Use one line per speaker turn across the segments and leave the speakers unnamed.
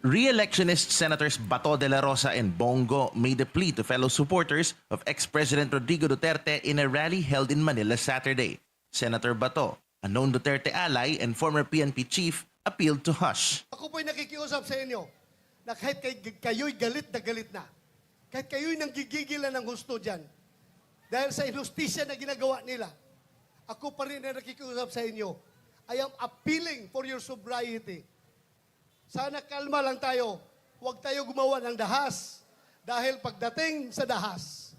Re-electionist Senators Bato de la Rosa and Bongo made a plea to fellow supporters of ex-President Rodrigo Duterte in a rally held in Manila Saturday. Senator Bato, a known Duterte ally and former PNP chief, appealed to hush.
Ako po'y nakikiusap sa inyo na kahit kayo'y galit na, kahit kayo'y nanggigigilan ng gusto dyan, dahil sa inustisya na ginagawa nila, ako pa rin na nakikiusap sa inyo. I am appealing for your sobriety. Sana kalma lang tayo. Huwag tayo gumawa ng dahas. Dahil pagdating sa dahas,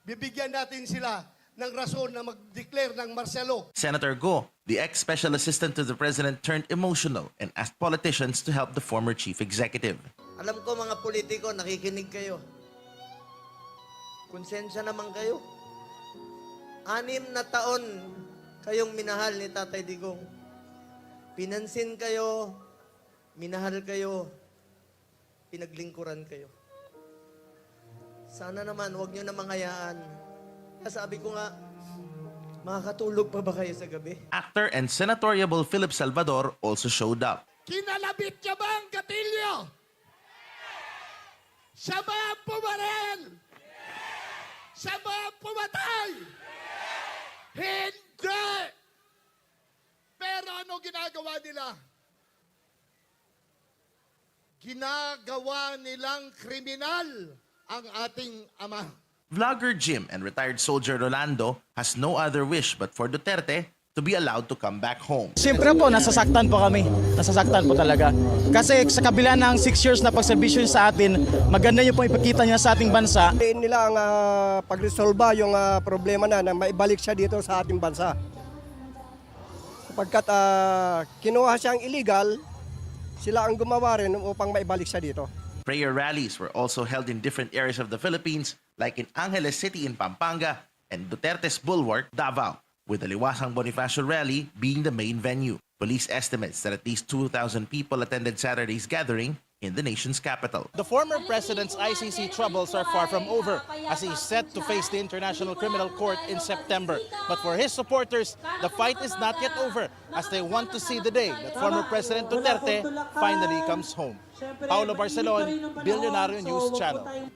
bibigyan natin sila ng rason na mag-declare ng martial.
Senator Go, the ex-special assistant to the president, turned emotional and asked politicians to help the former chief executive.
Alam ko mga politiko, nakikinig kayo. Konsensya naman kayo. 6 na taon kayong minahal ni Tatay Digong. Pinansin kayo, minahal kayo, pinaglingkuran kayo. Sana naman, huwag nyo na manghayaan. Kaya sabi ko nga, makakatulog pa ba kayo sa gabi?
Actor and senatoriable Philip Salvador also showed up.
Kinalabit niya ba ang gatilyo? Siya ba ang pumarel? Siya ba ang pumatay? Hindi! Pero ano ginagawa nila? Ginagawa nilang kriminal ang ating ama.
Vlogger Jim and retired soldier Rolando has no other wish but for Duterte to be allowed to come back home.
Siyempre po, nasasaktan po kami. Nasasaktan po talaga. Kasi sa kabila ng 6 years na pagserbisyo sa atin, maganda niyo po ipakita niya sa ating bansa.
Tiin nila ang pagresolba yung problema na maibalik siya dito sa ating bansa. Sapagkat kinuha siyang illegal, sila ang gumawa rin upang maibalik siya dito.
Prayer rallies were also held in different areas of the Philippines, like in Angeles City in Pampanga and Duterte's bulwark, Davao, with the Liwasang Bonifacio rally being the main venue. Police estimates that at least 2,000 people attended Saturday's gathering in the nation's capital.
The former president's ICC troubles are far from over as he's set to face the International Criminal Court in September. But for his supporters, the fight is not yet over as they want to see the day that former President Duterte finally comes home. Paulo Barcelon, Billionario News Channel.